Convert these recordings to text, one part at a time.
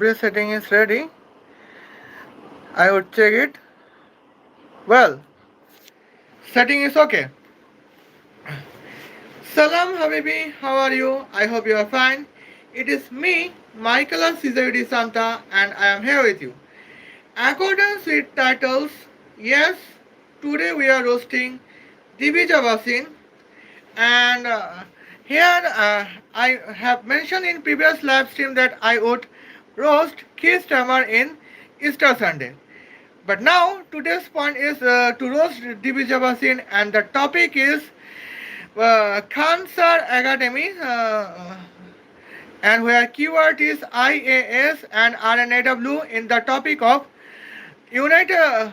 Every setting is ready. I would check it. Well, setting is okay. Salam Habibi, how are you? I hope you are fine. It is me, Michaela Santa, and I am here with you. Accordance with titles, yes, today we are roasting Divija Bhasin, and here I have mentioned in previous live stream that I would roast Keith Stammer in Easter Sunday. But now today's point is to roast Divija Bhasin, and the topic is Khansar Academy, and where keyword is IAS and R&AW in the topic of United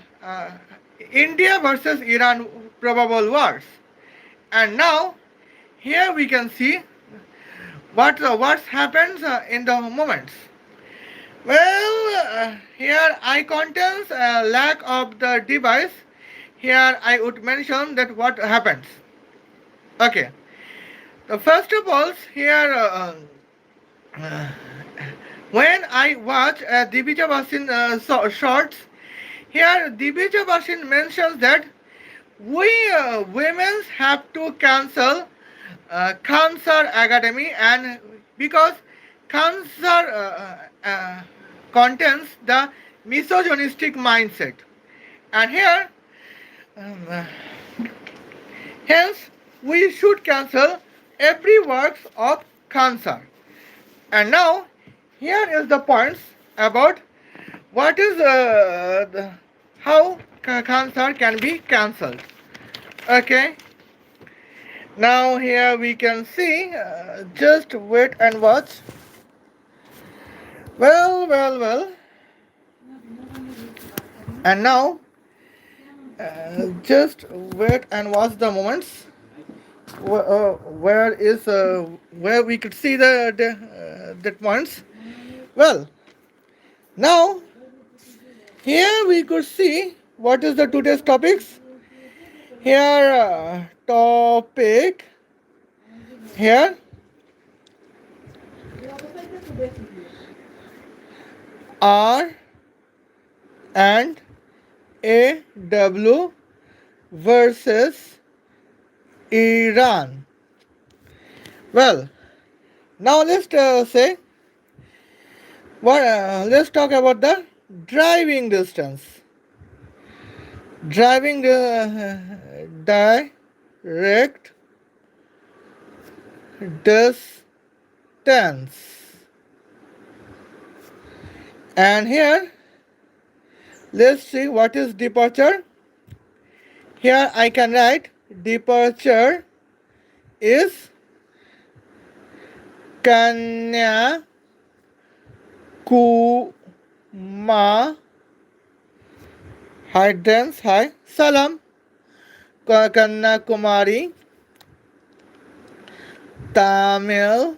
India versus Iran probable wars. And now here we can see what happens in the moments. Well, here I contains lack of the device. Here I would mention that what happens. Okay. The first of all, here uh, when I watch Divija Bhasin shorts, here Divija Bhasin mentions that we women have to cancel Khansar Academy, and because Khansar contains the misogynistic mindset, and here um, uh, hence we should cancel every works of Khansar. And now here is the points about what is how Khansar can be cancelled. Okay. Now here we can see. Just wait and watch. Well. And now, just wait and watch the moments. Where is where we could see the points. Well, now here we could see what is the today's topics. Here topic here R and AW versus Iran. Well, now let's say what. Let's talk about the driving distance. Driving direct distance. And here, let's see what is departure. Here I can write departure is Kanya Kuma. Hi dance, hi Salam Kanna Kumari, Tamil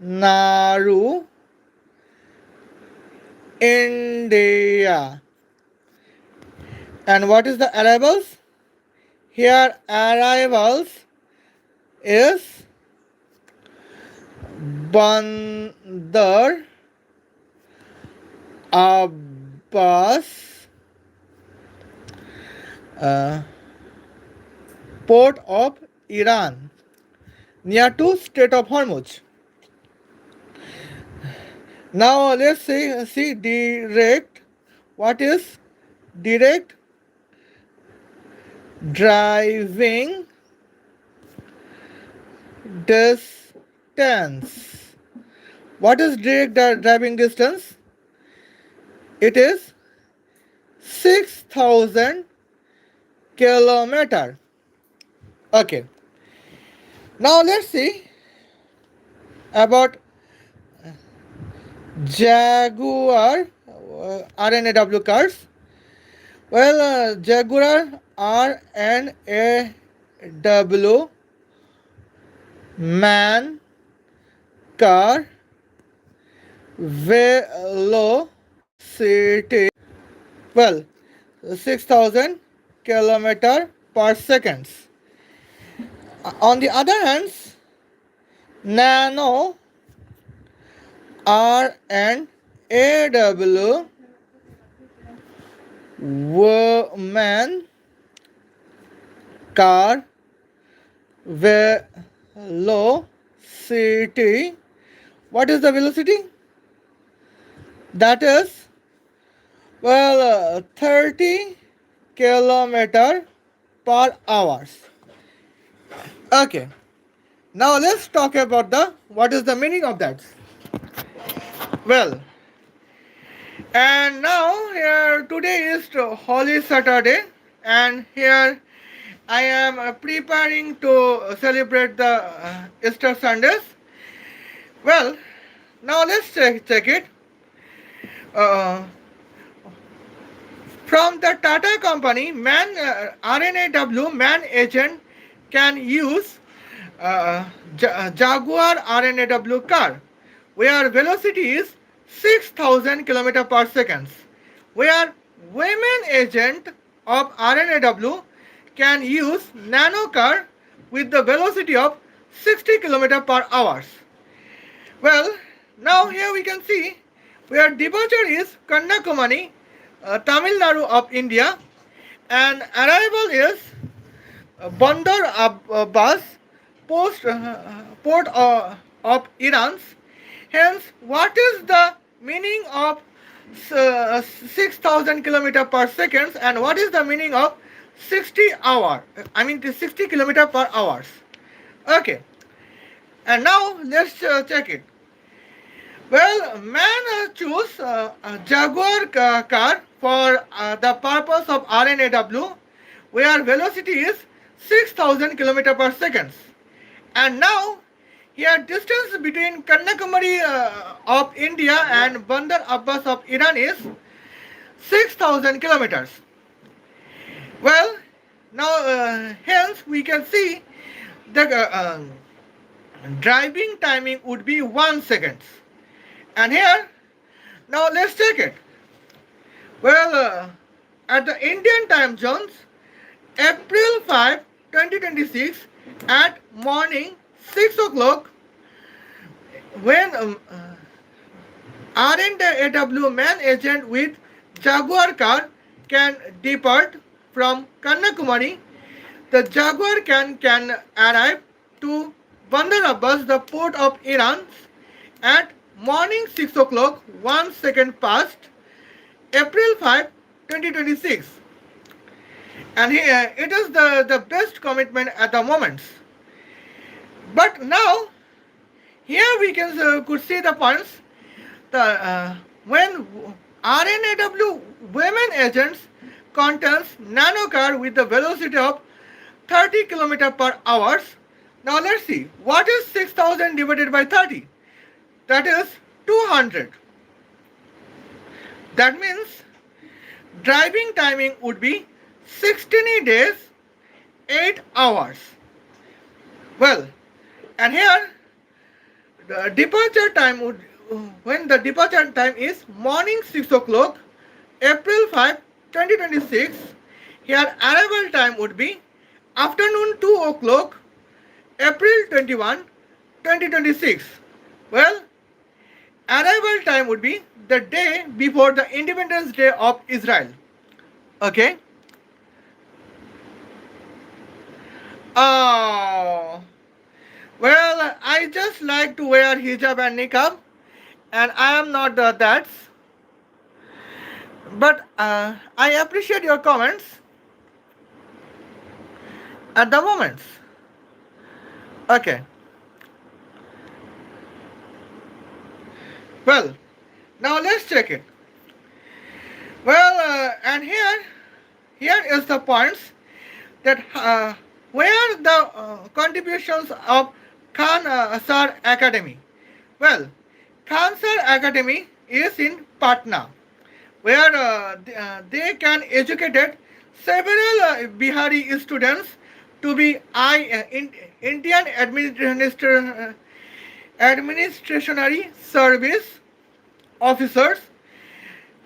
Nadu, India. And what is the arrivals? Here arrivals is Bandar Abbas, port of Iran, near to Strait of Hormuz. Now let's see direct. What is direct driving distance? What is direct driving distance? It is 6,000 kilometer. Okay. Now let's see about Jaguar R&AW cars. Well, Jaguar R&AW man car velocity. Well, 6,000 kilometer per seconds. On the other hand, Nano R&AW R&AW woman car velocity. What is the velocity? That is, 30 kilometer per hours. Okay. Now let's talk about the what is the meaning of that. Well, and now here today is Holy Saturday, and here I am preparing to celebrate the Easter Sundays. Well, now let's check it. Uh, from the Tata company, R&AW man agent can use Jaguar R&AW car, where velocity is 6,000 km per second, where women agent of R&AW can use nano car with the velocity of 60 km per hours. Well, now here we can see where departure is Kanyakumari, Tamil Nadu of India, and arrival is Bandar Abbas, port of Iran. Hence, what is the meaning of 6,000 km per second, and what is the meaning of 60 km per hours? Okay, and now let's check it. Well, man choose a Jaguar car for the purpose of R&AW, where velocity is 6,000 km per second. And now, here distance between Kanyakumari of India and Bandar Abbas of Iran is 6,000 kilometers. Well, now hence we can see the driving timing would be 1 second. And here, now let's check it. Well, at the Indian time zones, April 5, 2026, at morning 6 o'clock, when R&AW man agent with Jaguar car can depart from Kanyakumari, the Jaguar can arrive to Bandar Abbas, the port of Iran, at morning 6 o'clock, 1 second past, April 5, 2026. And here it is the best commitment at the moment. But now, here we can could see the points. When R&AW women agents contains nano car with the velocity of 30 km per hour. Now let's see, what is 6,000 divided by 30? That is 200. That means driving timing would be 16 days, 8 hours. Well, and here the departure time would, when the departure time is morning 6 o'clock, April 5, 2026, here arrival time would be afternoon 2 o'clock, April 21, 2026. Well, arrival time would be the day before the Independence Day of Israel. Okay. Oh, well, I just like to wear hijab and niqab, and I am not that. But I appreciate your comments at the moment. Okay. Well, now let's check it. Well, and here is the points that where the contributions of Khan Sar Academy. Well, Khan Sar Academy is in Patna, where they can educate several Bihari students to be Indian administrationary service officers,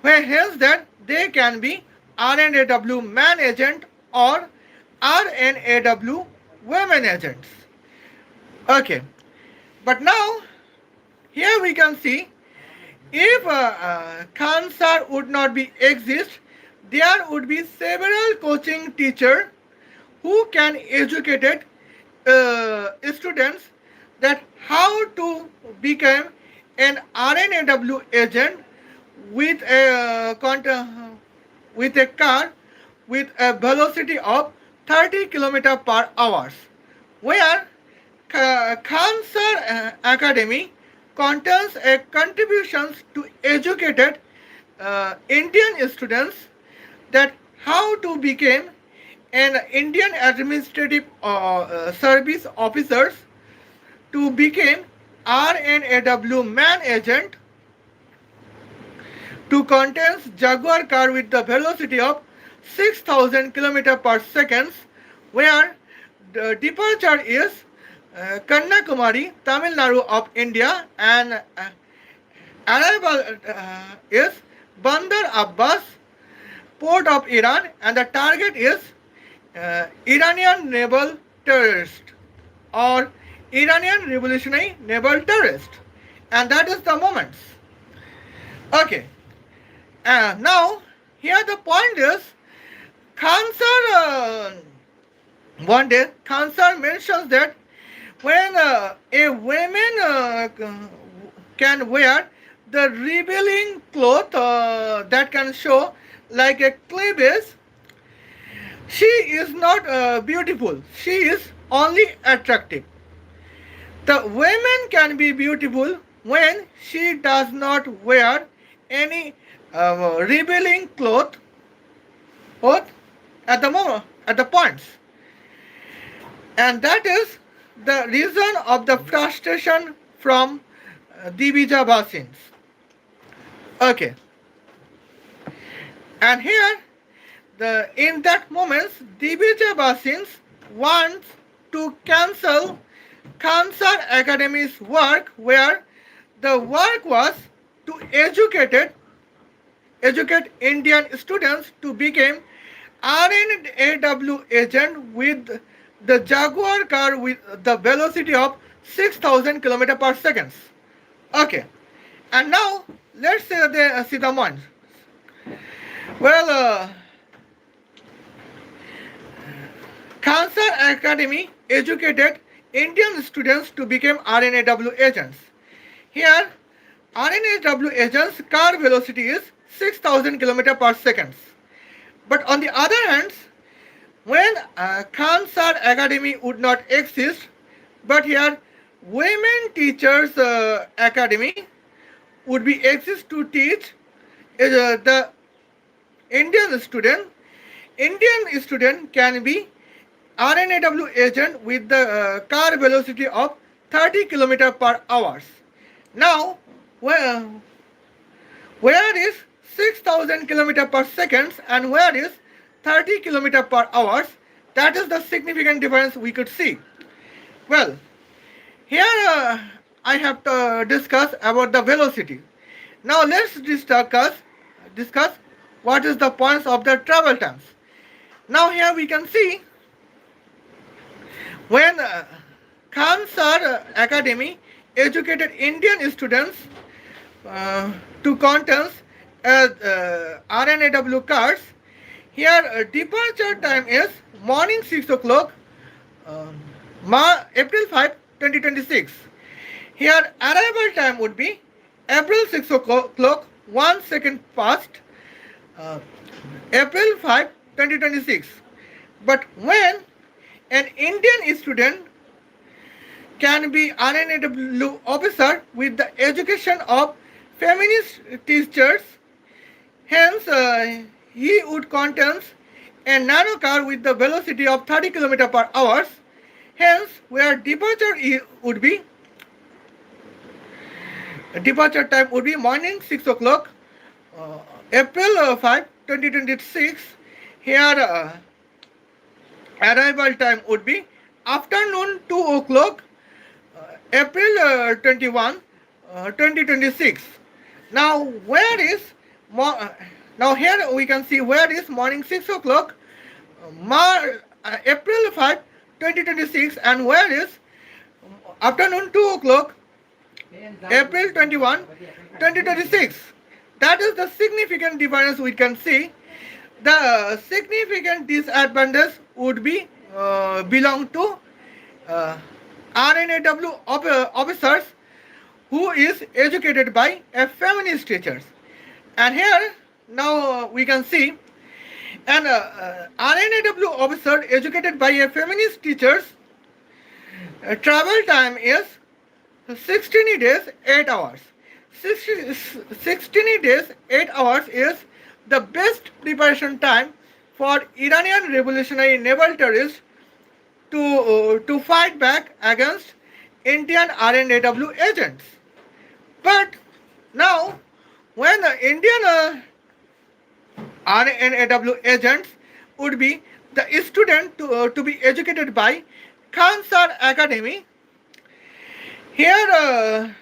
where hence that they can be R&AW man agent or R&AW women agents. Okay, but now here we can see If Khan sir would not be exist, there would be several coaching teachers who can educate students that how to become an R&AW agent with with a car with a velocity of 30 km per hour, where Khansar Academy contains a contributions to educated Indian students that how to become an Indian administrative service officers to become R&AW man agent to contains Jaguar car with the velocity of 6,000 km per second, where the departure is Kanyakumari, Tamil Nadu of India, and arrival is Bandar Abbas, port of Iran, and the target is Iranian naval terrorist or Iranian revolutionary naval terrorist, and that is the moments. Okay, now here the point is Khansar one day Khansar mentions that when a woman can wear the revealing cloth that can show like a cleavage, she is not beautiful, she is only attractive. The woman can be beautiful when she does not wear any revealing cloth at the moment, at the points. And that is the reason of the frustration from Divija Bhasin. Okay. And here, in that moment, Divija Bhasin wants to cancel Khansar Academy's work, where the work was to educate Indian students to become R&AW agent with the Jaguar car with the velocity of 6,000 km per second. Okay, and now let's see the ones. Well, Khansar Academy educated Indian students to become R&AW agents. Here, R&AW agents' car velocity is 6,000 km per second. But on the other hand, when Khansar Academy would not exist, but here Women Teachers Academy would be exist to teach the Indian student. Indian student can be R&AW agent with the car velocity of 30 km per hour. Now, where is 6,000 km per second and where is 30 km per hour? That is the significant difference we could see. Well, here I have to discuss about the velocity. Now let's discuss what is the points of the travel times. Now here we can see when Khansar Academy educated Indian students to contents as R&AW cars. Here departure time is morning 6 o'clock, April 5, 2026. Here arrival time would be April 6 o'clock, 1 second past, April 5, 2026. But when an Indian student can be R&AW officer with the education of feminist teachers, hence he would contains a nano car with the velocity of 30 km per hour, hence where departure time would be morning 6 o'clock, April 5, 2026. Here arrival time would be afternoon 2 o'clock, April 21, 2026. Now where is now here we can see where is morning 6 o'clock, April 5, 2026, and where is afternoon 2 o'clock, April 21, 2026. That is the significant difference we can see. The significant disadvantage would be belong to uh, R&AW officers who is educated by a feminist teachers. And here now we can see an R&AW officer educated by a feminist teachers travel time is 16 days 8 hours. 16 days 8 hours is the best preparation time for Iranian revolutionary naval terrorists to fight back against Indian R&AW agents. But now, when Indian R&AW agents would be the student to be educated by Khansar Academy, here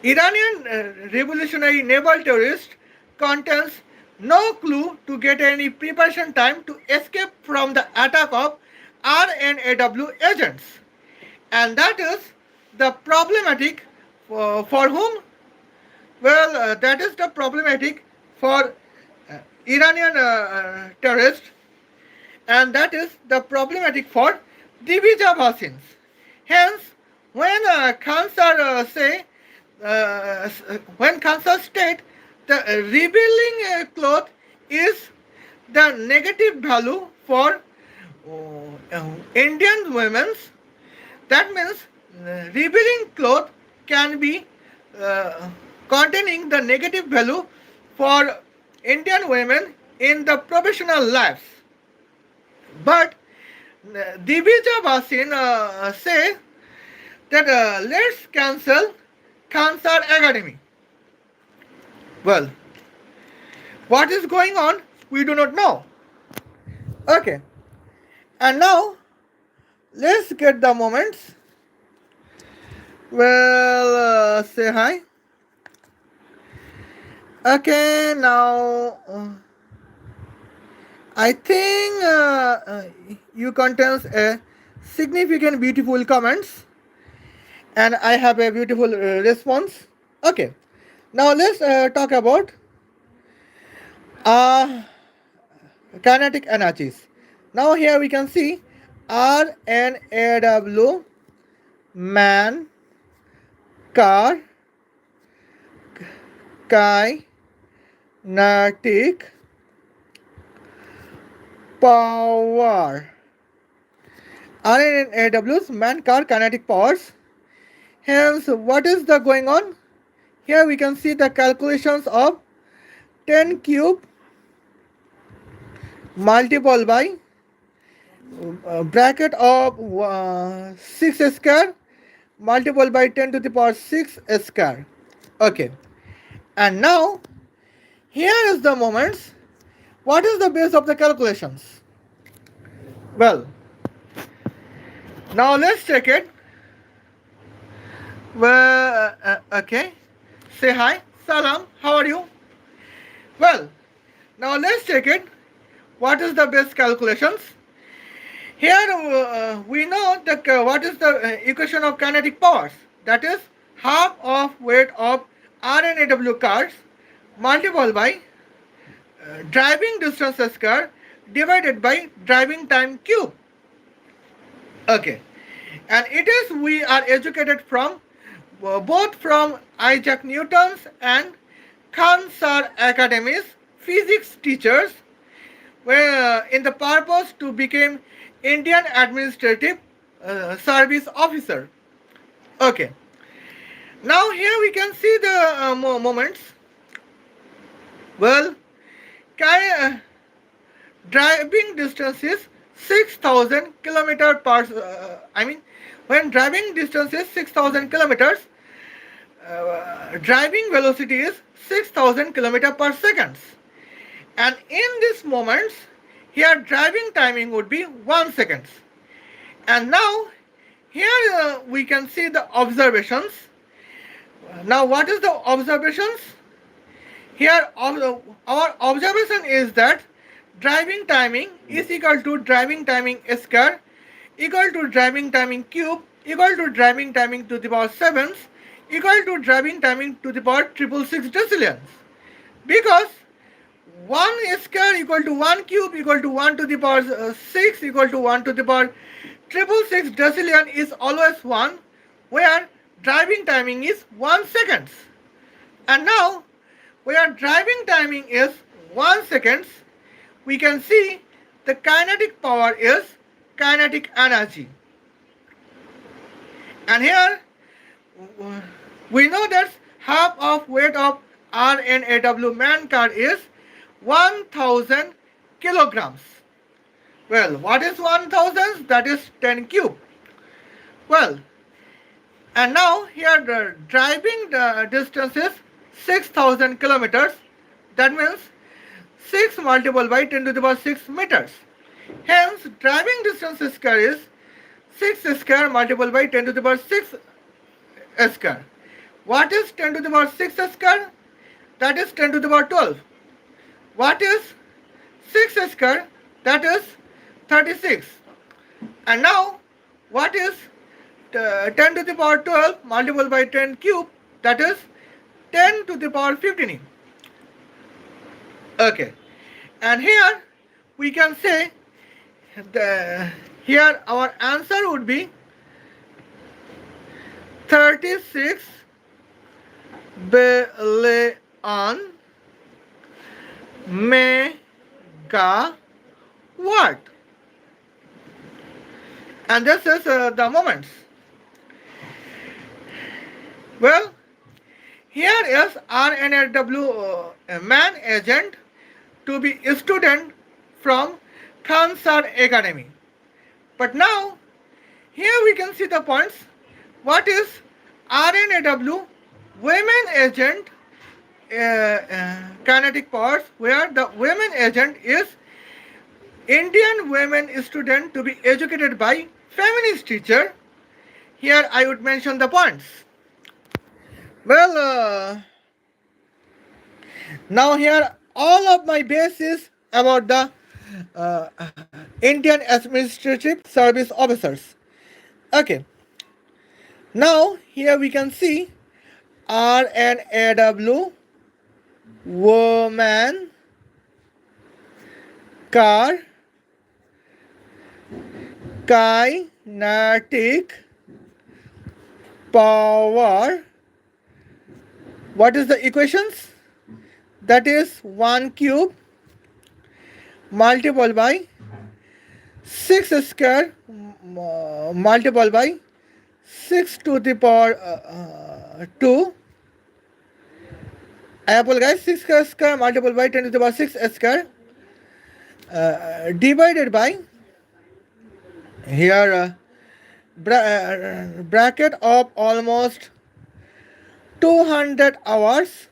Iranian revolutionary naval terrorist contains no clue to get any preparation time to escape from the attack of R&AW agents. And that is the problematic for whom? Well, that is the problematic for Iranian terrorists, and that is the problematic for Divija Bhasins. Hence, when Khansar when Khansar state the revealing cloth is the negative value for Indian women's, that means revealing cloth can be containing the negative value for Indian women in the professional lives. But Divija Bhasin say that let's cancel Khansar Academy. Well, what is going on? We do not know. Okay, and now let's get the moments. Well, say hi. Okay, now I think you contains a significant beautiful comments, and I have a beautiful response. Okay, now let's talk about uh, kinetic energies. Now here we can see R&AW, man, car, kinetic power. R&AW's man, car, kinetic powers. Hence, what is the going on? Here we can see the calculations of 10 cube multiplied by bracket of 6 square multiplied by 10 to the power 6 square. Okay, and now here is the moments. What is the base of the calculations? Well, now let's check it. Well, okay, say hi, salam, how are you? Well, now let's check it. What is the base calculations? Here we know that what is the equation of kinetic powers. That is half of weight of R&AW cars multiplied by driving distance square divided by driving time cube. Okay, and it is we are educated from both from Isaac Newton's and Khansar Academy's physics teachers were in the purpose to become Indian Administrative Service Officer. Okay, now here we can see the moments. Well, driving distance is 6,000 kilometer per. When driving distance is 6,000 kilometers, driving velocity is 6,000 kilometer per seconds. And in these moments, here driving timing would be 1 second. And now here we can see the observations. Now what is the observations? Here our observation is that driving timing is equal to driving timing square equal to driving timing cube equal to driving timing to the power 7 equal to driving timing to the power 666 decillions. Because 1 square equal to 1 cube equal to 1 to the power 6 equal to 1 to the power 666 decillion is always 1, where driving timing is 1 seconds. And now, where driving timing is 1 seconds, we can see the kinetic power is kinetic energy. And here, we know that half of weight of R&AW man car is 1000 kilograms. Well, what is 1000? That is 10 cube. Well, and now here the driving distance is 6000 kilometers. That means 6 multiplied by 10 to the power 6 meters. Hence, driving distance square is 6 square multiplied by 10 to the power 6 square. What is 10 to the power 6 square? That is 10 to the power 12. What is 6 square? That is 36. And now, what is 10 to the power 12 multiplied by 10 cube? That is 10 to the power 15. Okay. And here, we can say, here our answer would be 36 billion megawatt. And this is the moments. Well, here is R&AW man agent to be a student from Khansar Academy. But now, here we can see the points. What is R&AW women agent kinetic powers, where the women agent is Indian women student to be educated by feminist teacher. Here I would mention the points. Well, now here all of my base is about the Indian Administrative Service Officers. Okay. Now here we can see R&AW woman car kinetic power. What is the equations? That is 1 cube multiplied by 6 square multiplied by 6 to the power 2. Apple guys, 6 square multiplied by 10 to the power 6 square divided by here bracket of almost 200 hours,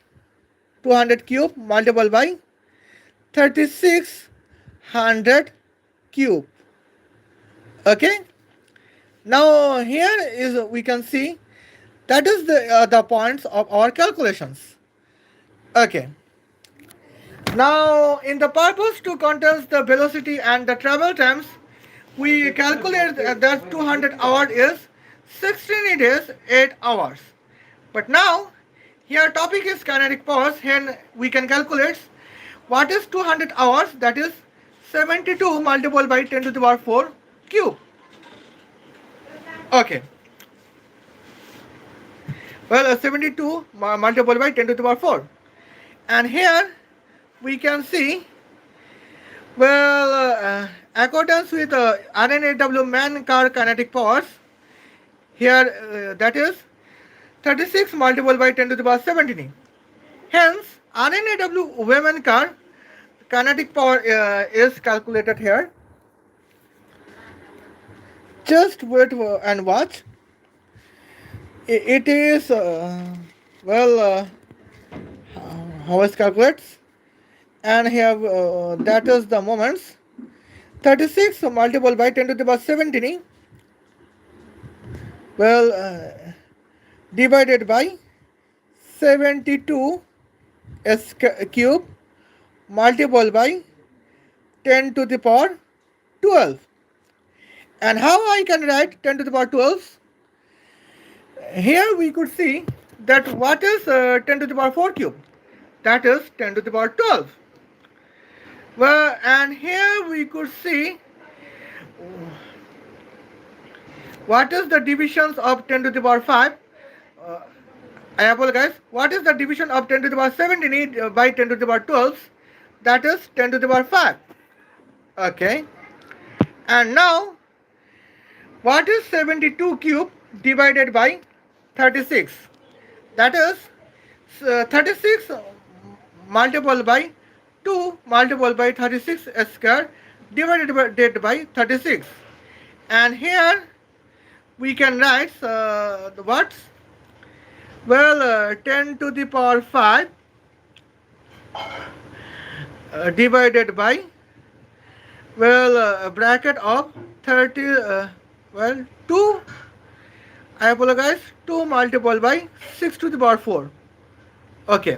200 cube multiplied by 3600 cube. Okay. Now here is we can see that is the points of our calculations. Okay. Now in the purpose to contest the velocity and the travel times, we calculate that 200 hours is 16 days 8 hours. But now here topic is kinetic powers. Here we can calculate what is 200 hours. That is 72 multiplied by 10 to the power 4 cube. Okay. Well, 72 multiplied by 10 to the power 4. And here we can see, well, accordance with R&AW man car kinetic powers, here that is 36 multiplied by 10 to the power 17. Hence, R&AW women car kinetic power is calculated here. Just wait and watch. It is, well, how it calculates. And here, that is the moments. 36 multiplied by 10 to the power 17. Well, divided by 72 cube multiplied by 10 to the power 12. And how I can write 10 to the power 12? Here we could see that what is 10 to the power 4 cube? That is 10 to the power 12. Well, and here we could see what is the divisions of 10 to the power 5. Uh, I apologize. What is the division of 10 to the power 17 by 10 to the power 12? That is 10 to the power 5. Okay. And now, what is 72 cube divided by 36? That is 36 multiplied by 2 multiplied by 36 square divided by 36. And here we can write the words. Well, 10 to the power 5 divided by, well, bracket of 30, 2, I apologize, 2 multiplied by 6 to the power 4. Okay.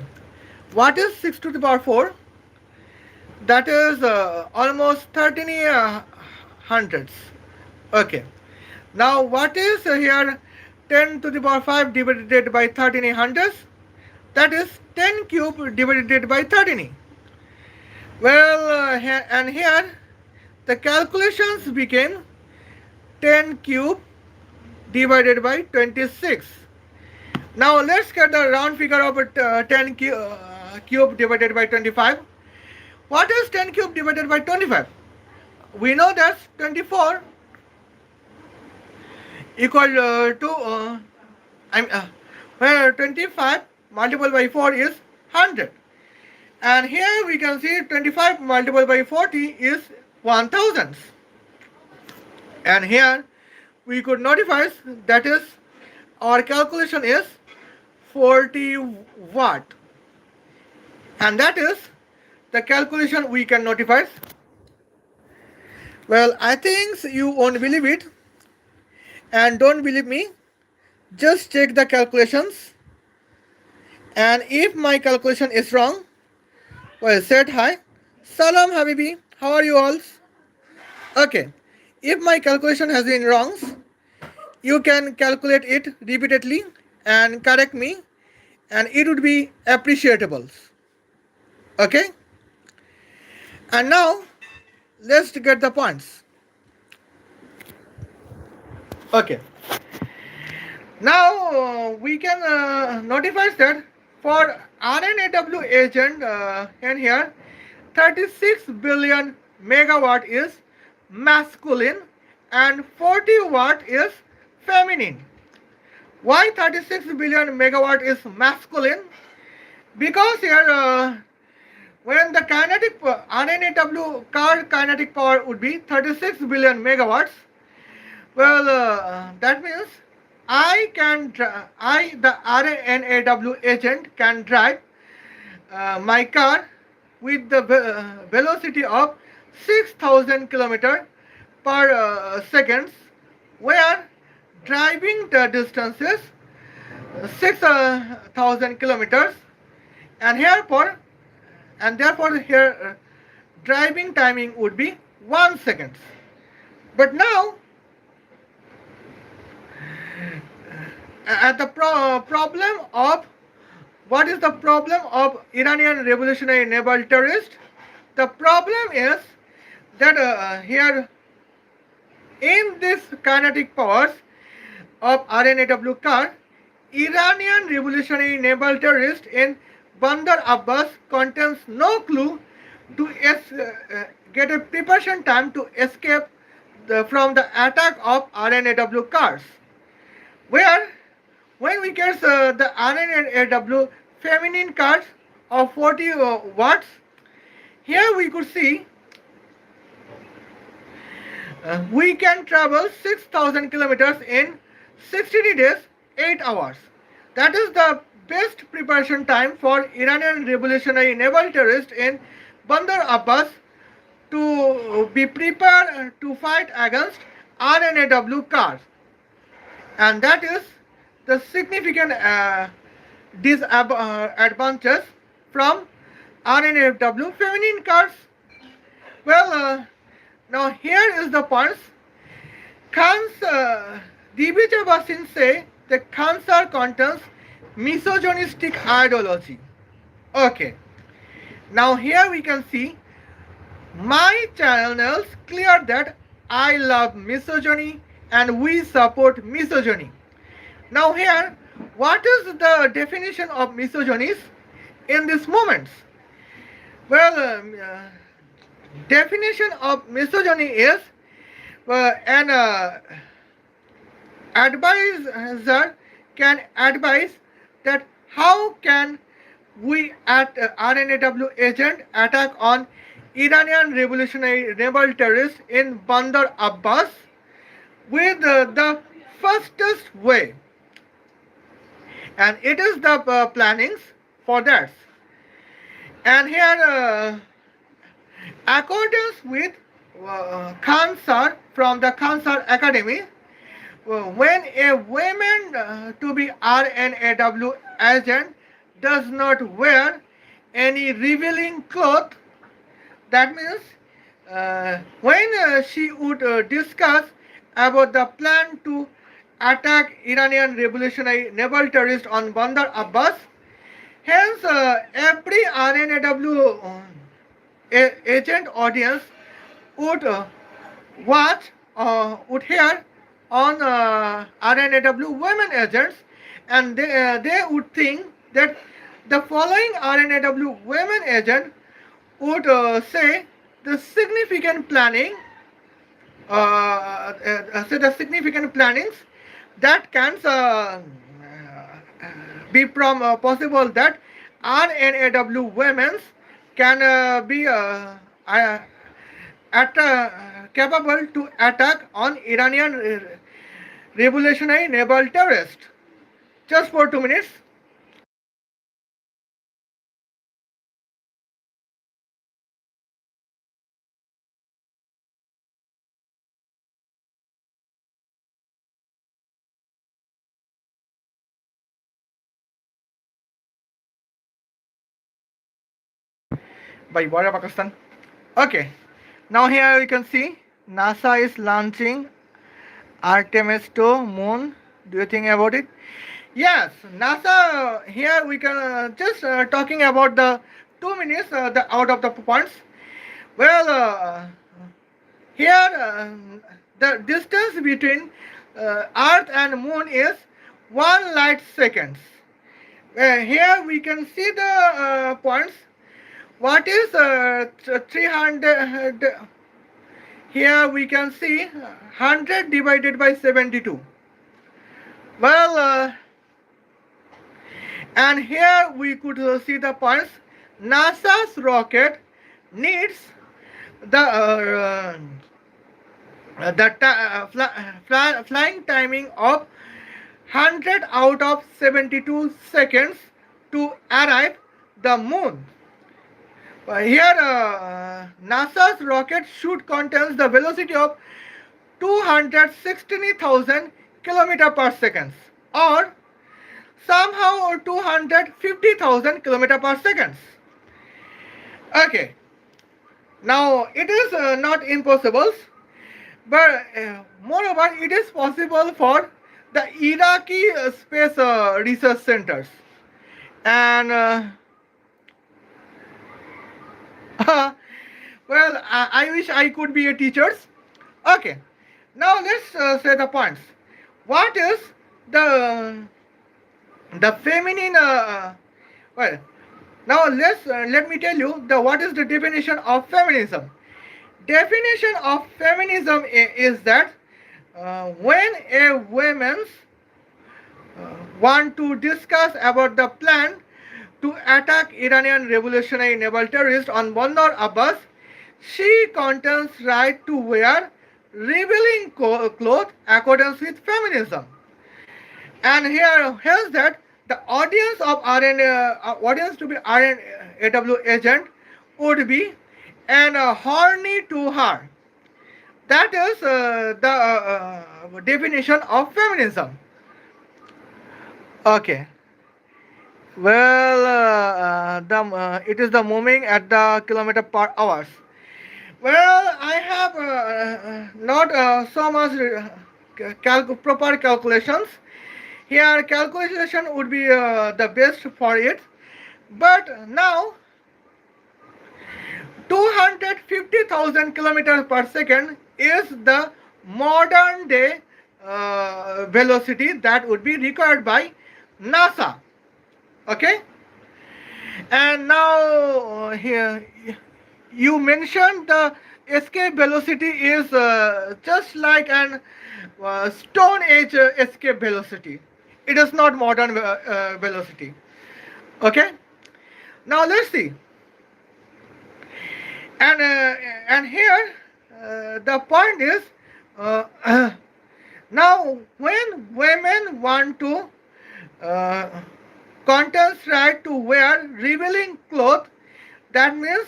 What is 6 to the power 4? That is almost 13 hundreds. Okay. Now what is here 10 to the power 5 divided by 13 hundreds? That is 10 cube divided by 13. Well, and here the calculations became 10 cube divided by 26. Now let's get the round figure of 10 cube divided by 25. What is 10 cube divided by 25? We know that 24 equal to where 25 multiplied by 4 is 100. And here we can see 25 multiplied by 40 is 1000. And here we could notify that is our calculation is 40 watt. And that is the calculation we can notify. Well, I think you won't believe it. And don't believe me, just check the calculations. And if my calculation is wrong, well, said hi. Salam Habibi, how are you all? Okay, if my calculation has been wrong, you can calculate it repeatedly and correct me, and it would be appreciable. Okay? And now, let's get the points. Okay. Now we can notify that for R&AW agent in here 36 billion megawatt is masculine and 40 watt is feminine. Why 36 billion megawatt is masculine? Because here when the kinetic R&AW car kinetic power would be 36 billion megawatts. Well, that means the R&AW agent can drive my car with the velocity of 6,000 km per second, where driving the distance is 6,000 kilometers, and therefore here driving timing would be 1 second. But now at the problem of what is the problem of Iranian revolutionary naval terrorist? The problem is that here in this kinetic powers of R&AW car, Iranian revolutionary naval terrorist in Bandar Abbas contains no clue to get a preparation time to escape from the attack of R&AW cars. Where when we get the R&AW feminine cars of 40 watts, here we could see we can travel 6,000 kilometers in 60 days, 8 hours. That is the best preparation time for Iranian revolutionary naval terrorists in Bandar Abbas to be prepared to fight against R&AW cars. And that is the significant disadvantage from R&AW feminine cars. Well, now here is the points. Divija Bhasin say the Khansar contains misogynistic ideology. Okay, now here we can see my channels clear that I love misogyny and we support misogyny. Now here, what is the definition of misogyny in these moments? Well, definition of misogyny is an advisor can advise that how can we at R&AW agent attack on Iranian revolutionary rebel terrorists in Bandar Abbas with the fastest way, and it is the plannings for that. And here, accordance with Khan Sir from the Khan Sir Academy, when a woman to be R&AW agent does not wear any revealing cloth, that means when she would discuss about the plan to attack Iranian revolutionary naval terrorists on Bandar Abbas, hence every R&AW agent audience would watch would hear on R&AW women agents, and they would think that the following R&AW women agent would say the significant planning, say the significant plannings that can be possible that R&AW women can be capable to attack on Iranian revolutionary naval terrorists. Just for 2 minutes. By Border Pakistan. Okay, now here you can see NASA is launching Artemis 2 moon. Do you think about it? Yes, NASA. Here we can just talking about the 2 minutes the out of the points. Well, here the distance between Earth and Moon is 1 light seconds. Here we can see the points. What is 300? Here we can see 100 divided by 72. Well, and here we could see the points. NASA's rocket needs the flying timing of 100 out of 72 seconds to arrive the moon. Here, NASA's rocket should contain the velocity of 260,000 kilometer per second, or somehow 250,000 kilometer per second. Okay. Now it is not impossible, but moreover it is possible for the Iraqi space research centers, and well, I wish I could be a teacher. Okay, now let's say the points. What is the feminine? Well, now let me tell you the what is the definition of feminism. Definition of feminism is that when a woman want to discuss about the plan to attack Iranian revolutionary naval terrorists on Bandar Abbas, she contains right to wear revealing clothes accordance with feminism. And here, here's that the audience of audience to be R&AW agent would be and horny to her. That is the definition of feminism. Okay. Well, it is the moving at the kilometer per hours. Well, I have not so much proper calculations. Here calculation would be the best for it. But now 250,000 kilometers per second is the modern day velocity that would be required by NASA. Okay, and now here you mentioned the escape velocity is just like an stone age escape velocity. It is not modern velocity. Okay, now let's see. And here the point is uh, now when women want to uh, contest right to wear revealing clothes, that means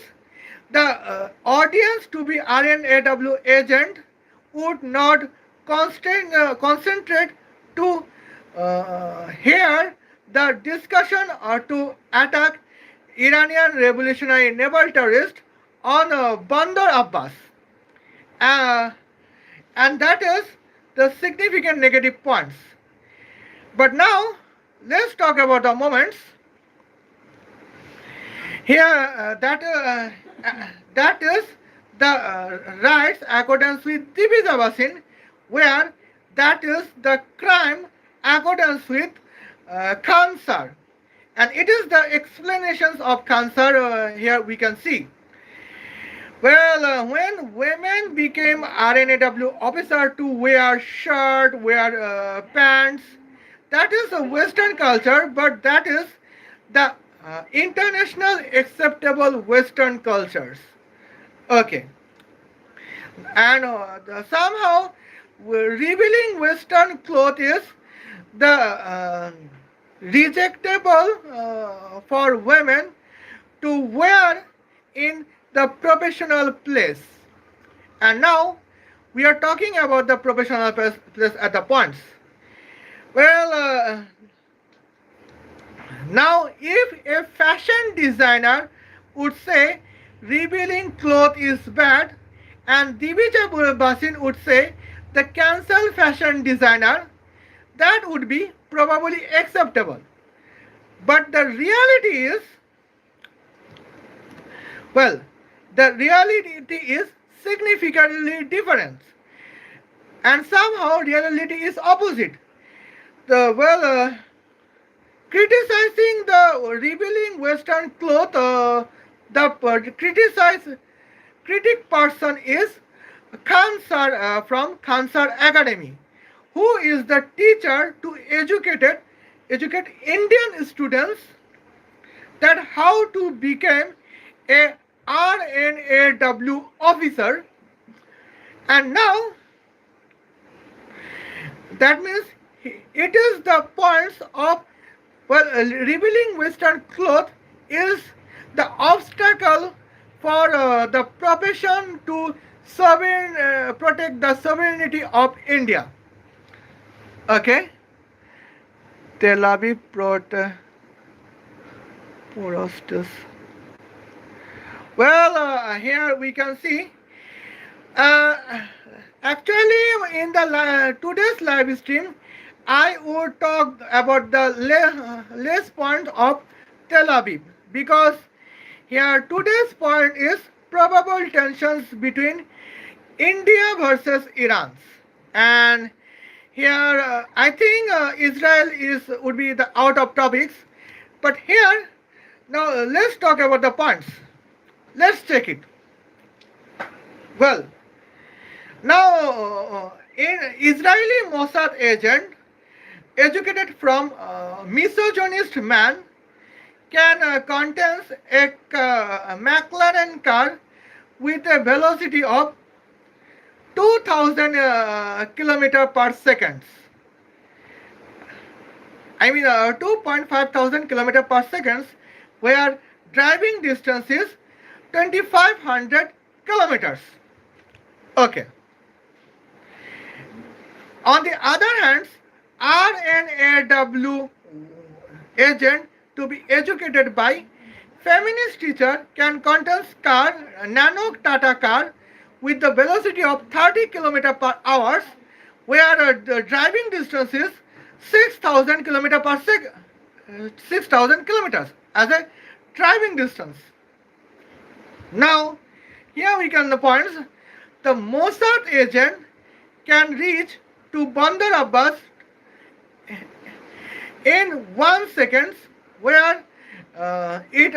the audience to be R&AW agent would not concentrate to hear the discussion or to attack Iranian revolutionary naval terrorist on Bandar Abbas. Uh, and that is the significant negative points. But now, let's talk about the moments. Here, that is the rights accordance with Divija Bhasin, where that is the crime accordance with cancer. And it is the explanations of cancer here we can see. Well, when women became R&AW officer to wear shirt, wear pants, that is a Western culture, but that is the international acceptable Western cultures. Okay, and somehow revealing Western cloth is the rejectable for women to wear in the professional place. And now we are talking about the professional place at the points. Well, now if a fashion designer would say revealing cloth is bad, and Divija Bhasin would say the cancel fashion designer, that would be probably acceptable. But the reality is, well, the reality is significantly different. And somehow reality is opposite. Criticizing the revealing Western cloth, the critic person is Khansar from Khansar Academy, who is the teacher to educate Indian students that how to become a R&AW officer. And now that means it is the points of, well, revealing Western cloth is the obstacle for the profession to protect the sovereignty of India. Okay, Tel Aviv protesters. Well, here we can see. Uh, Actually, in the today's live stream, I would talk about the less point of Tel Aviv, because here today's point is probable tensions between India versus Iran, and here I think Israel is would be the out of topics, but here now let's talk about the points. Let's check it. Well, now in Israeli Mossad agent educated from misogynist man can contains a McLaren car with a velocity of 2000 kilometer per second. I mean 2.5 thousand kilometer per second, where driving distance is 2500 kilometers. Okay. On the other hand, R&AW agent to be educated by feminist teacher can contest car, nano Tata car with the velocity of 30 km per hour, where the driving distance is 6,000 kilometer per second, 6,000 kilometers as a driving distance. Now, here we can the points. The Mossad agent can reach to Bandar Abbas in 1 second, where it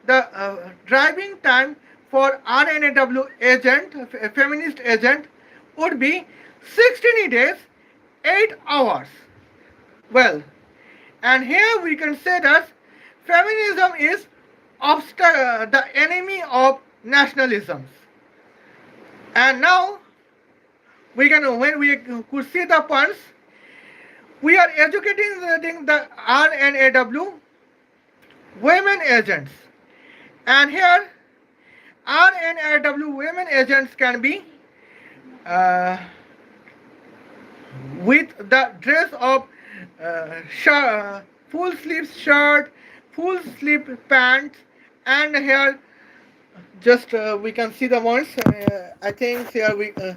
the driving time for R&AW agent, feminist agent, would be 16 days, 8 hours. Well, and here we can say that feminism is the enemy of nationalism. And now we can, when we could see the points, we are educating the R&AW women agents. And here, R&AW women agents can be uh, with the dress of full sleeve shirt, full sleeve pants, and here just we can see the ones. I think here we uh,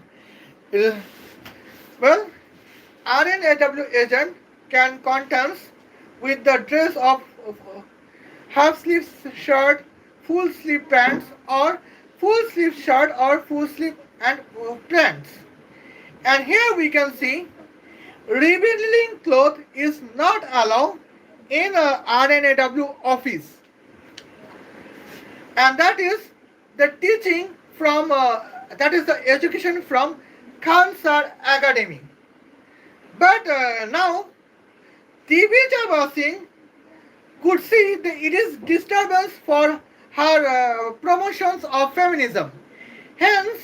well, R&AW agent can contents with the dress of half sleeve shirt, full sleeve pants, or full sleeve shirt or full sleeve and pants. And here we can see revealing cloth is not allowed in a R&AW office, and that is the teaching from that is the education from Khansar Academy. But now Divija Bhasin could see that it is disturbance for her promotions of feminism. Hence,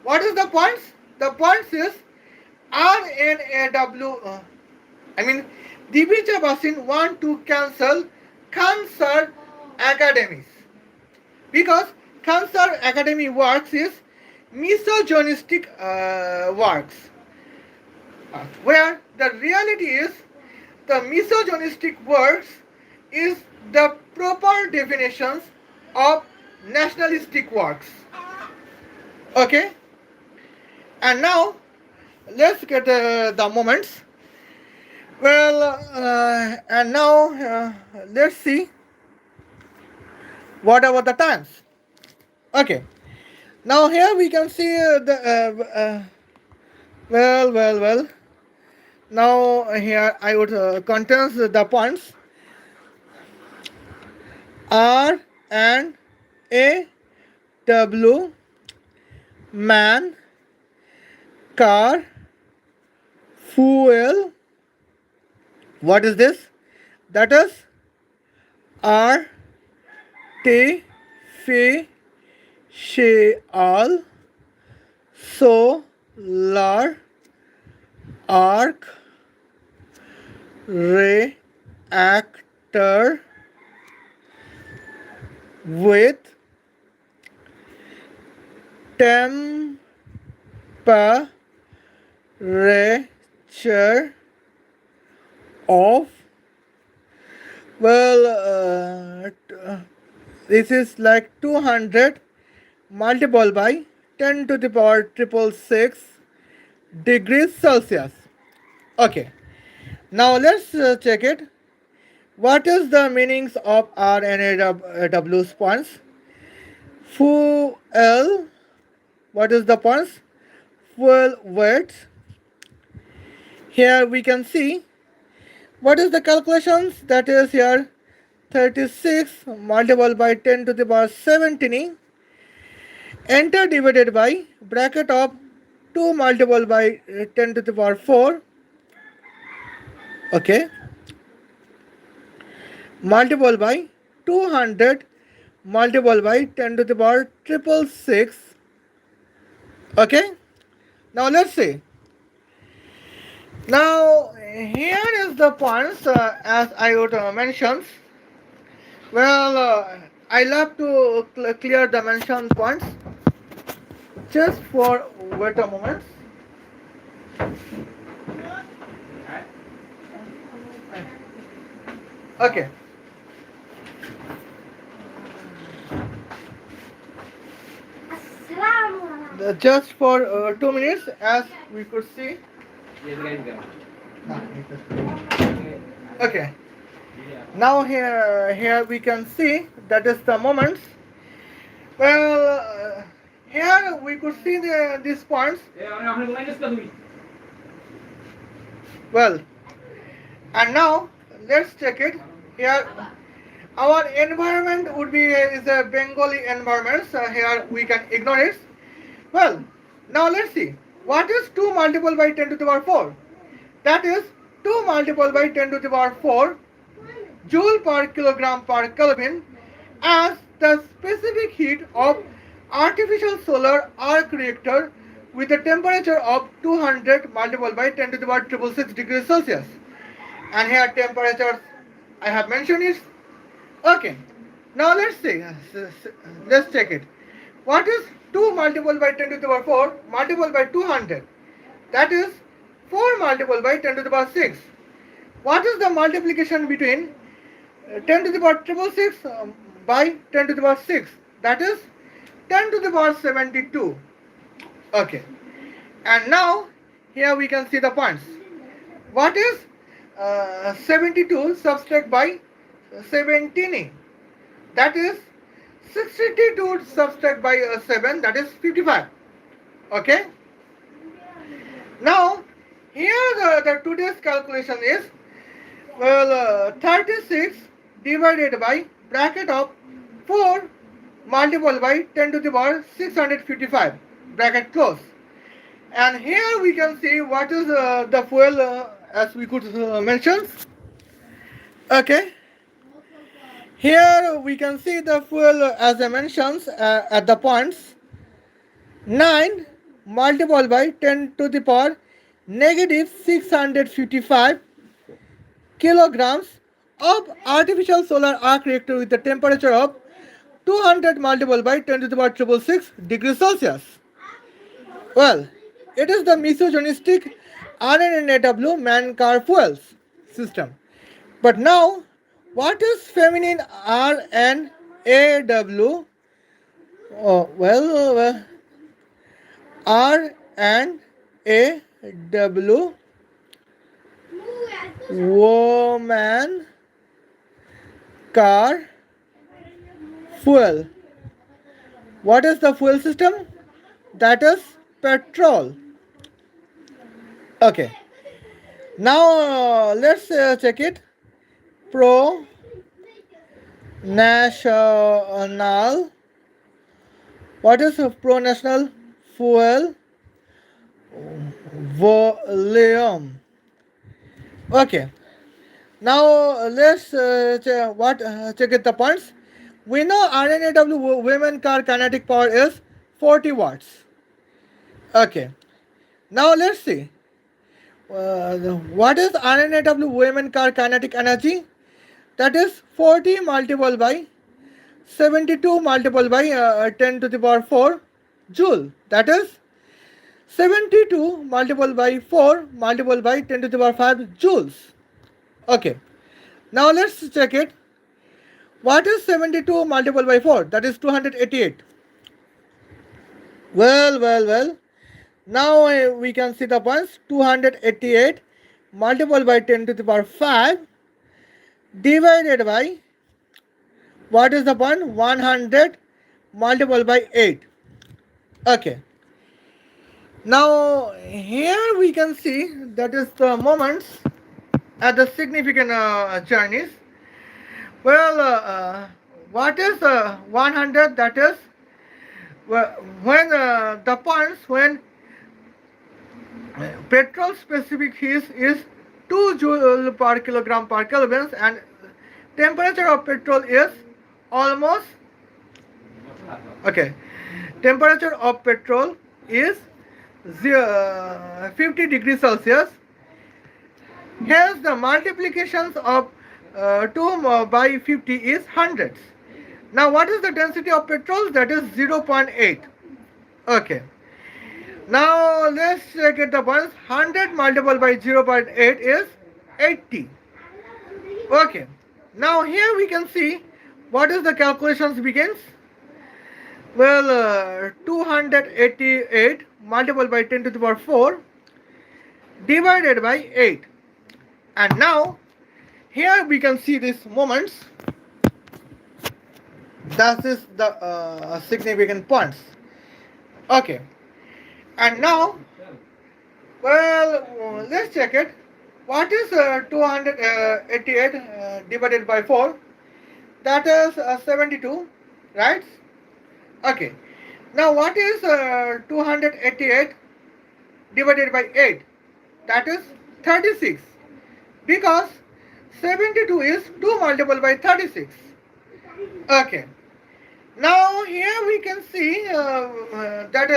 what is the points? The points is R&AW. I mean, Divija Bhasin want to cancel Khansar academies because Khansar academy works is misogynistic works, where the reality is the misogynistic works is the proper definitions of nationalistic works. Okay, and now let's get the moments. Well, and now let's see what about the times. Okay, now here we can see well. Now here I would contains the points R and A W man, car, fuel. What is this? That is artificial, solar, arc, reactor with temperature of, this is like 200 multiplied by 10 to the power triple six degrees Celsius. Okay, now let's check it. What is the meanings of R&AW points? Fuel. What is the points? Fuel weight. Here we can see what is the calculations. That is here 36 multiplied by 10 to the power 17. Enter divided by bracket of 2 multiplied by 10 to the power 4. Okay. Multiplied by 200 multiplied by 10 to the power triple six. Okay. Now let's see. Now here is the points as I would mention. Well, I love to clear the mentioned points. Just for wait a moment. Okay. Just for 2 minutes, as we could see. Okay. Now here we can see that is the moments. Well, here we could see these points. Well, and now let's check it. Here, our environment would be is a Bengali environment. So here we can ignore it. Well, now let's see. What is 2 multiplied by 10 to the power 4? That is 2 multiplied by 10 to the power 4 joule per kilogram per Kelvin as the specific heat of artificial solar arc reactor with a temperature of 200 multiplied by 10 to the power 666 degrees Celsius. And here temperatures I have mentioned it. Okay. Now let's see. Let's check it. What is 2 multiplied by 10 to the power 4 multiplied by 200? That is 4 multiplied by 10 to the power 6. What is the multiplication between 10 to the power 666 by 10 to the power 6? That is 10 to the power 72. Okay. And now here we can see the points. What is 72 subtract by 17? That is 62 subtract by 7, that is 55. Okay. Now here the today's calculation is 36 divided by bracket of 4 multiplied by 10 to the power 655 bracket close. And here we can see what is the fuel as we could mention. Okay. Here we can see the fuel as I mentioned at the points 9 multiplied by 10 to the power negative 655 kilograms of artificial solar arc reactor with a temperature of 200 multiplied by 10 to the power 666 degrees Celsius. Well, it is the misogynistic R&AW man car fuels system. But now, what is feminine R&AW? R&AW woman car fuel. What is the fuel system? That is petrol. Okay. Now let's check it. Pro national. What is pro national fuel volume? Okay. Now let's check it the points. We know R&AW women car kinetic power is 40 watts. Okay. Now let's see. What is R&AW women car kinetic energy? That is 40 multiplied by 72 multiplied by 10 to the power 4 joule. That is 72 multiplied by 4 multiplied by 10 to the power 5 joules. Okay. Now let's check it. What is 72 multiplied by 4? That is 288. Well. Now we can see the points. 288 multiplied by 10 to the power 5 divided by, what is the point? 100 multiplied by 8. Okay. Now here we can see that is the moments at the significant journeys. Well, what is 100? That is when the points when petrol specific heat is 2 joule per kilogram per Kelvin and temperature of petrol is almost, okay, temperature of petrol is 50 degrees Celsius. Hence the multiplications of 2 by 50 is hundreds. Now what is the density of petrol? That is 0.8. Okay. Now let's get the points. 100 multiplied by 0.8 is 80. Okay. Now here we can see what is the calculations begins. Well, 288 multiplied by 10 to the power 4 divided by 8. And now here we can see these moments. That is the significant points. Okay. And now, well, let's check it. What is 288 divided by 4? That is 72, right? Okay. Now, what is 288 divided by 8? That is 36. Because 72 is 2 multiplied by 36. Okay. Now here we can see that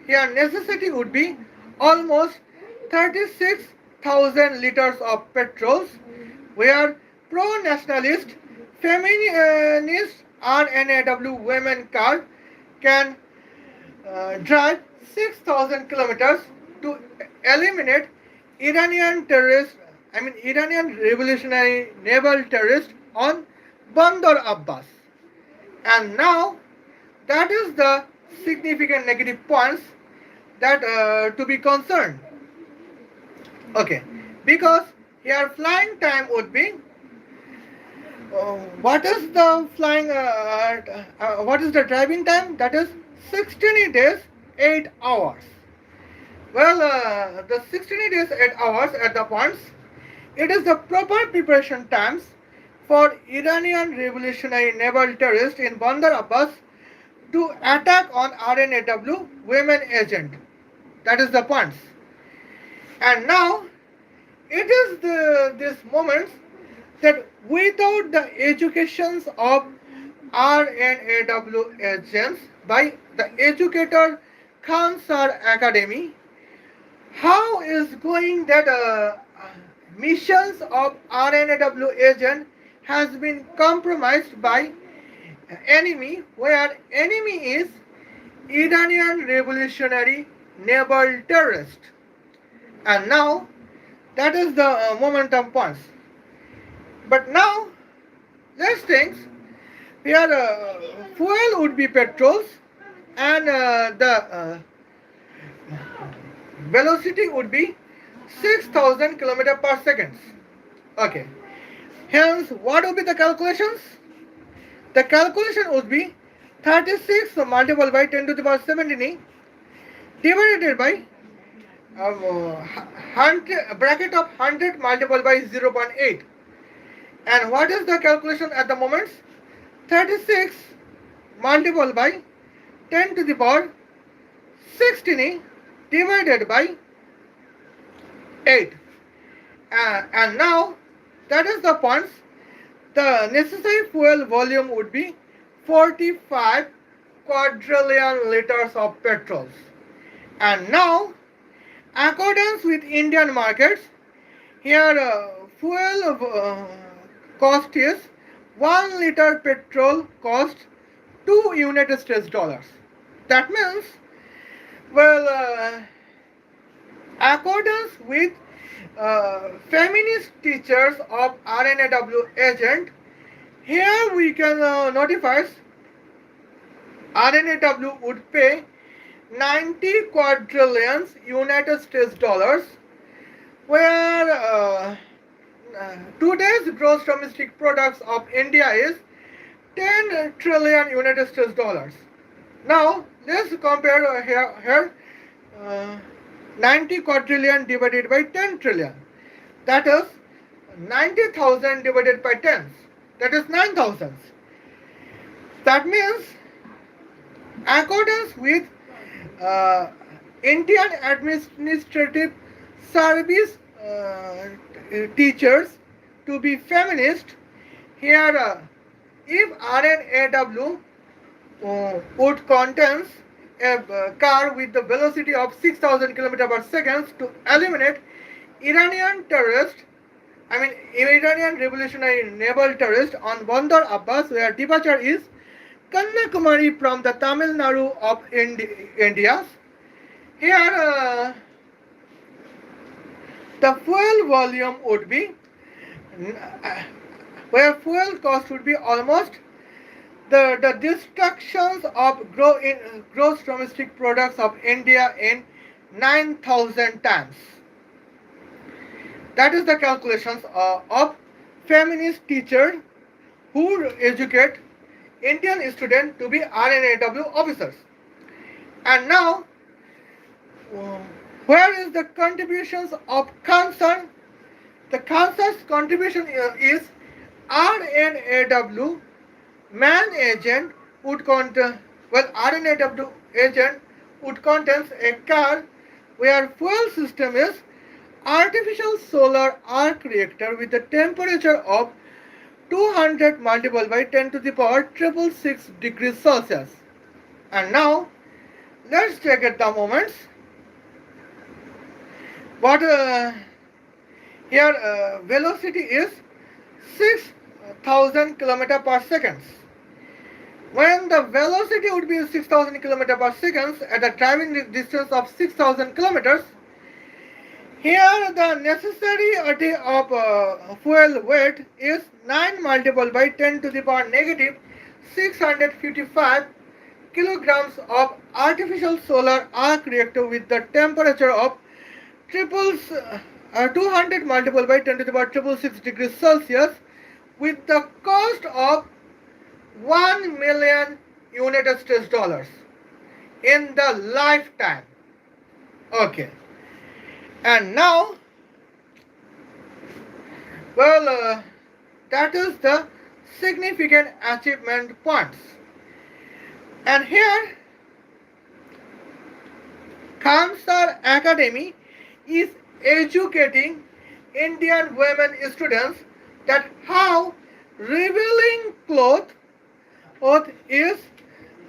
here necessity would be almost 36,000 liters of petrols, where pro-nationalist, feminist R&AW women car can drive 6,000 kilometers to eliminate Iranian terrorists, Iranian revolutionary naval terrorists on Bandar Abbas. And now that is the significant negative points that to be concerned. Okay, because here flying time would be what is the flying what is the driving time? That is 16 days 8 hours. Well, the 16 days 8 hours at the points, it is the proper preparation times for Iranian revolutionary naval terrorists in Bandar Abbas to attack on R&AW women agent. That is the points. And now it is this moments that without the educations of R&AW agents by the educator Khansar Academy, how is going that missions of R&AW agent has been compromised by enemy, where enemy is Iranian revolutionary naval terrorist. And now that is the momentum points. But now let's think here fuel would be petrols and the velocity would be 6,000 kilometers per second. Okay. Hence, what would be the calculations? The calculation would be 36 multiplied by 10 to the power 17 divided by bracket of 100 multiplied by 0.8. And what is the calculation at the moment? 36 multiplied by 10 to the power 16 divided by 8. And now that is the points. The necessary fuel volume would be 45 quadrillion liters of petrols. And now, accordance with Indian markets, here fuel cost is 1 liter petrol cost 2 United States dollars. That means, well, accordance with feminist teachers of R&AW agent, here we can notify R&AW would pay 90 quadrillions United States dollars, where today's gross domestic products of India is 10 trillion United States dollars. Now let's compare here 90 quadrillion divided by 10 trillion. That is 90,000 divided by 10. That is 9,000. That means, accordance with Indian Administrative Service teachers to be feminist, here if R&AW would contains a car with the velocity of 6,000 km per second to eliminate Iranian terrorist, Iranian revolutionary naval terrorist on Bandar Abbas, where departure is Kanyakumari from the Tamil Nadu of India. Here the fuel volume would be, where fuel cost would be almost the destructions of gross domestic products of India in 9,000 tons. That is the calculations of feminist teacher who educate Indian students to be R&AW officers. And now, um, where is the contributions of concern? The concern's contribution is R&AW man agent would contain, well, R&AW agent would contains a car where fuel system is artificial solar arc reactor with a temperature of 200 multiplied by 10 to the power 666 degrees Celsius. And now let's check at the moments. What here velocity is 6,000 km per second. When the velocity would be 6,000 km per second at a driving distance of 6,000 kilometers, here the necessary of fuel weight is 9 multiplied by 10 to the power negative 655 kilograms of artificial solar arc reactor with the temperature of 200 multiplied by 10 to the power 666 degrees Celsius with the cost of 1 million United States dollars in the lifetime. Okay. And now, well, that is the significant achievement points. And here, Khamsar Academy is educating Indian women students that how revealing cloth is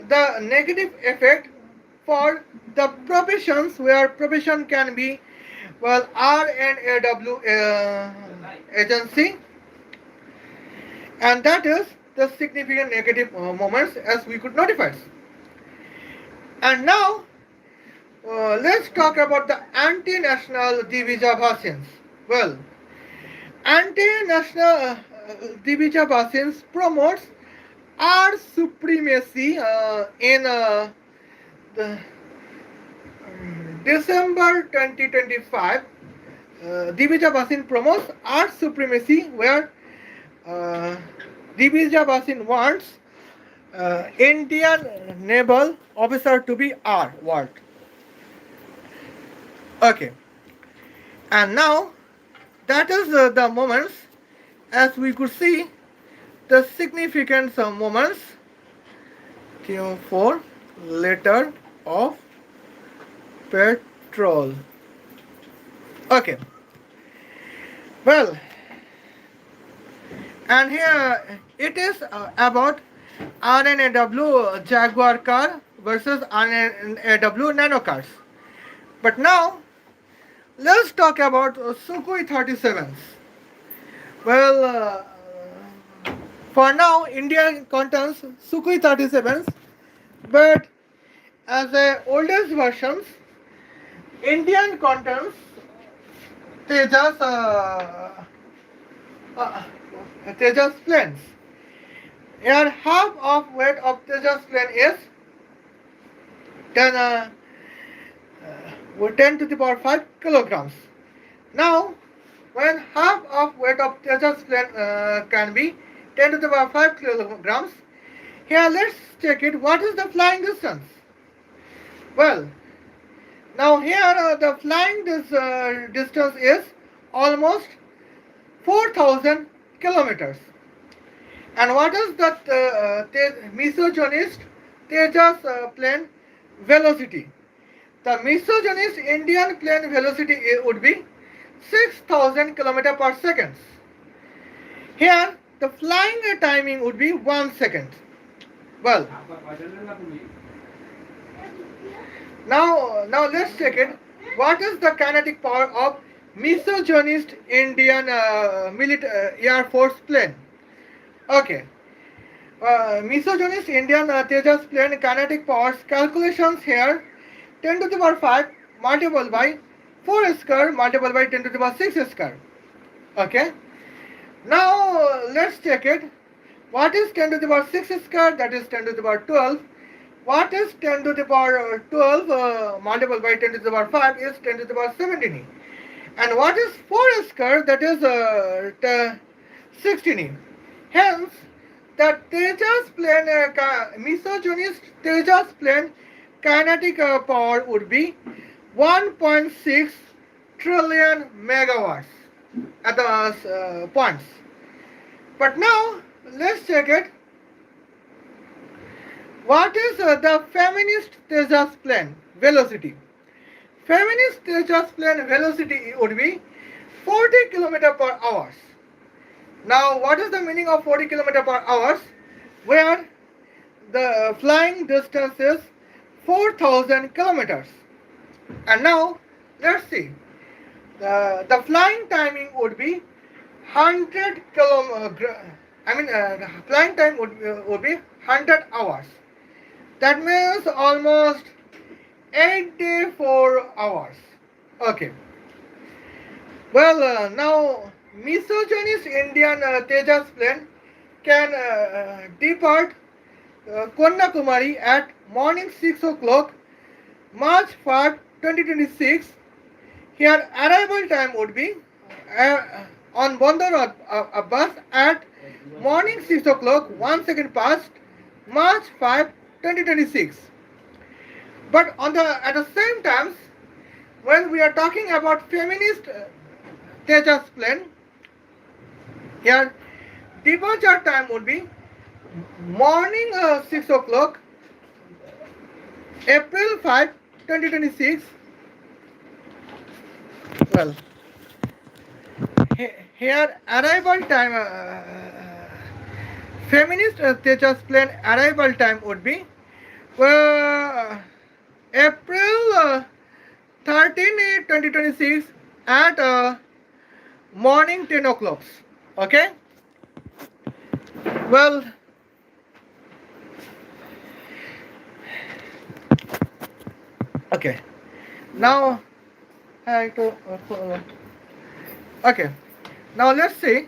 the negative effect for the professions where profession can be, well, R&AW agency, and that is the significant negative moments as we could notify. And now let's talk about the anti-national Divija Bhasins. Well, anti-national Divija Bhasins promotes our supremacy in the December 2025. Divija Bhasin promotes art supremacy where Divija Bhasin wants Indian naval officer to be R word. Okay. And now that is the moments as we could see the significant moments Q4 letter of petrol. Okay. Well, and here it is about R&AW Jaguar car versus R&AW nano cars. But now let's talk about Sukhoi 37s. Well, for now India contains Sukhoi 37s, but as the oldest versions, Indian contains Tejas Tejas planes. Here half of weight of Tejas plane is 10 to the power 5 kilograms. Now, when half of weight of Tejas plane can be 10 to the power 5 kilograms, here let's check it. What is the flying distance? Well, now here the flying distance is almost 4,000 kilometers. And what is that misogynist Tejas plane velocity? The misogynist Indian plane velocity would be 6,000 km per second. Here the flying timing would be 1 second. Well, now let's check it. What is the kinetic power of misogynist Indian Air Force plane? Okay. Misogynist Indian Tejas plane kinetic powers calculations here 10 to the power 5 multiplied by 4 square multiplied by 10 to the power 6 square. Okay. Now let's check it. What is 10 to the power 6 square? That is 10 to the power 12. What is 10 to the power 12 multiplied by 10 to the power 5 is 10 to the power 17. And what is 4 square? That is 16. Hence, the Tejas plane, misogynist Tejas plane kinetic power would be 1.6 trillion megawatts at the points. But now, let's check it. What is the feminist Tejas plane velocity? Feminist Tejas plane velocity would be 40 km per hour. Now, what is the meaning of 40 km per hour? Where the flying distance is 4,000 kilometers. And now, let's see. The flying timing would be 100 kilometers. The flying time would be 100 hours. That means almost 84 hours. Okay. Well, now misogynist Indian Tejas plane can depart Kanyakumari at morning 6 o'clock, March 5, 2026. Here arrival time would be on Bandar Abbas at morning 6 o'clock, 1 second past, March 5, 2026. But at the same time, when we are talking about feminist Tejas plane, here departure time would be morning 6 o'clock, April 5, 2026. Well, here arrival time, feminist Tejas plane arrival time would be April 13, 2026 at morning 10 o'clock. Okay? Well, okay. Now, okay. Now let's see.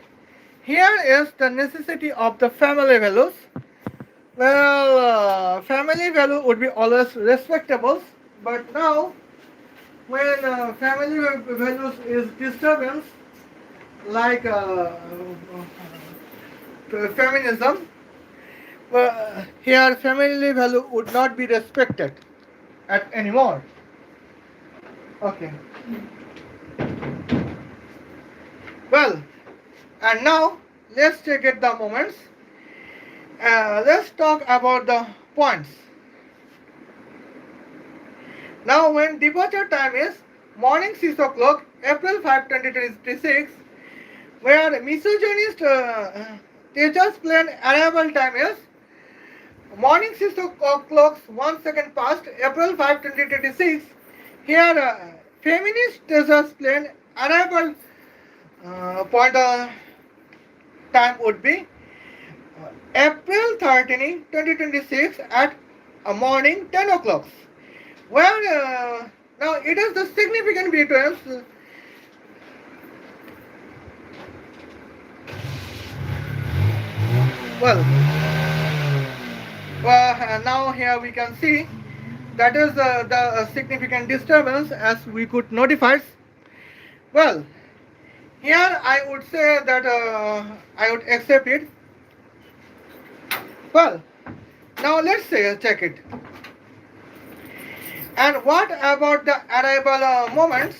Here is the necessity of the family values. Well, family value would be always respectable, but now when family values is disturbance, like feminism, here family value would not be respected anymore. Okay. Well, and now let's take it the moments. Let's talk about the points. Now, when departure time is morning 6 o'clock, April 5, 2026, where misogynist Tejas plane arrival time is morning 6 o'clock, 1 second past, April 5, 2026. Here, feminist Tejas plane arrival point time would be April 13, 2026 at morning 10 o'clock. Where now it is the significant difference. Now here we can see that is the significant disturbance as we could notify. Well, here I would say that I would accept it. Well, now let's say check it. And what about the arrival moments?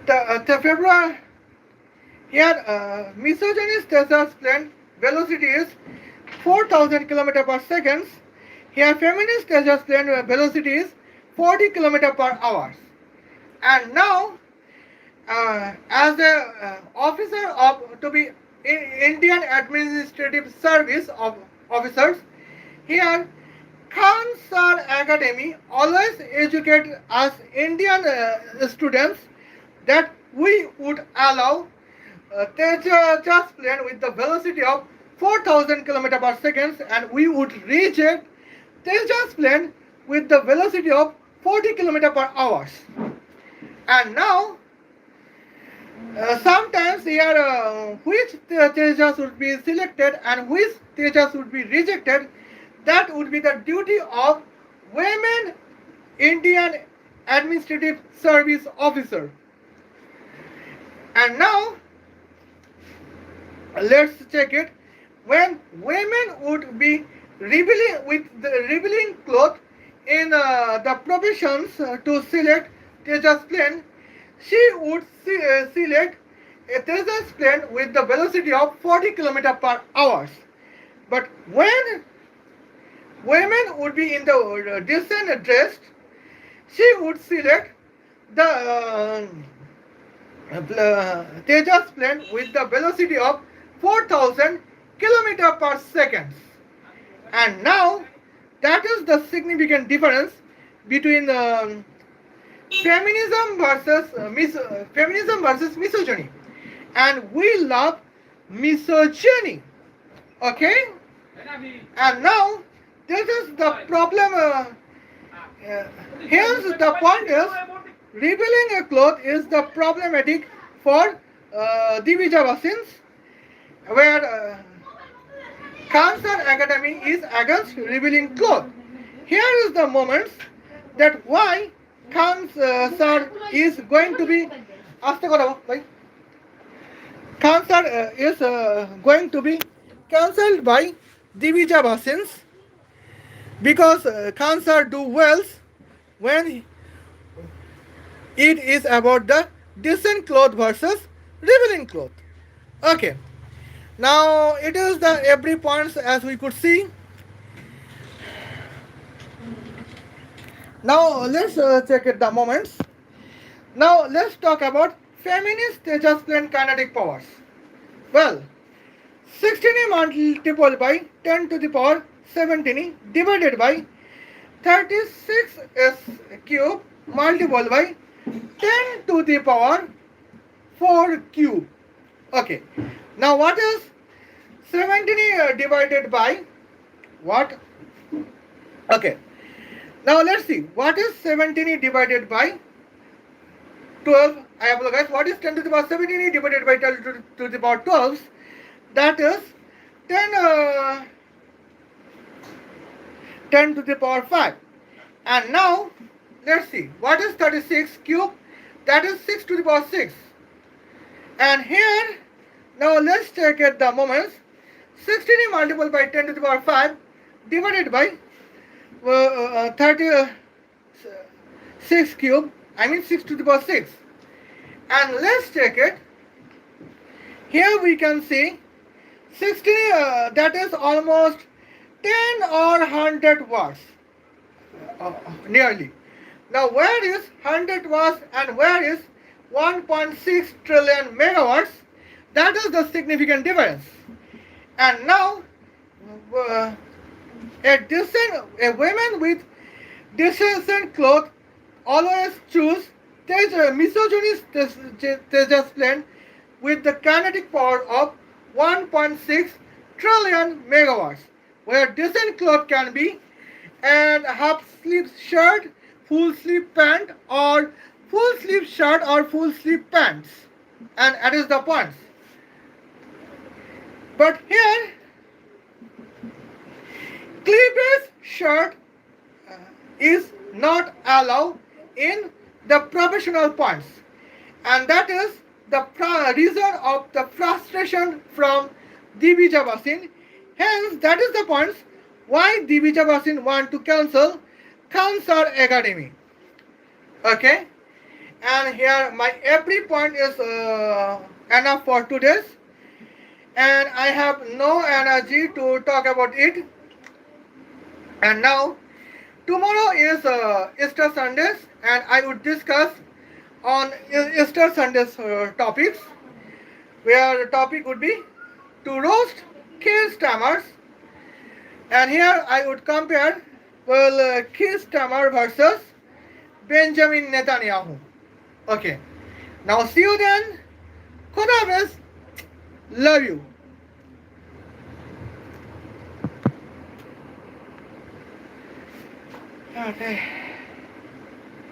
The February here misogynist Tejas plane velocity is 4,000 km per second. Here feminist Tejas plane velocity is 40 km per hour. And now as a officer of to be Indian Administrative Service of officers, here Khan Sir Academy always educate us Indian students that we would allow Tejas plane with the velocity of 4,000 km per second, and we would reject Tejas plane with the velocity of 40 km per hour. And now sometimes here which Tejas would be selected and which Tejas would be rejected, that would be the duty of women Indian Administrative Service officer. And now let's check it. When women would be revealing cloth in the professions to select Tejas plane, she would select a Tejas plane with the velocity of 40 km per hour. But when women would be in the descent dressed, she would select the Tejas plane with the velocity of 4000 km per second. And now that is the significant difference between feminism versus misogyny. And we love misogyny. Okay? And now this is the problem. Here's the point is revealing a cloth is the problematic for Divija Bhasin's, where Cancer Academy is against revealing cloth. Here is the moments that why Cancer is going to be Cancer is going to be cancelled by Divija Bhasin's because Cancer do well when it is about the decent cloth versus revealing cloth. Okay. Now it is the every points as we could see. Now let's check it the moments. Now let's talk about feminist Tejas plane kinetic powers. Well, 16 multiplied by 10 to the power 17 divided by 36 s cube multiplied by 10 to the power 4 cube. Okay. Now what is 17 divided by what? Okay. Now let's see. What is 17 divided by 12? I apologize. What is 10 to the power 17 divided by 10 to the power 12? That is 10 to the power 5. And now let's see. What is 36 cube? That is 6 to the power 6. And here, now let's check at the moments. 16 multiplied by 10 to the power 5 divided by 36 cube, I mean 6 to the power 6. And let's check it. Here we can see 60, that is almost 10 or 100 watts, nearly. Now where is 100 watts and where is 1.6 trillion megawatts? That is the significant difference. And now a women with decent cloth always choose misogynist Tejas plane with the kinetic power of 1.6 trillion megawatts, where decent cloth can be and half sleeve shirt, full sleeve pant, or full sleeve shirt or full sleeve pants, and that is the point. But here, cleavage shirt is not allowed in the professional points, and that is the reason of the frustration from Divija Bhasin. Hence, that is the points why Divija Bhasin want to cancel Cancer Academy. Okay, and here my every point is enough for today's, and I have no energy to talk about it. And now tomorrow is Easter Sundays, and I would discuss on Easter Sundays topics, where the topic would be to roast Keir Starmer, and here I would compare Keir Starmer versus Benjamin Netanyahu. Okay, now see you then. Khuda Hafiz. Love you. Okay.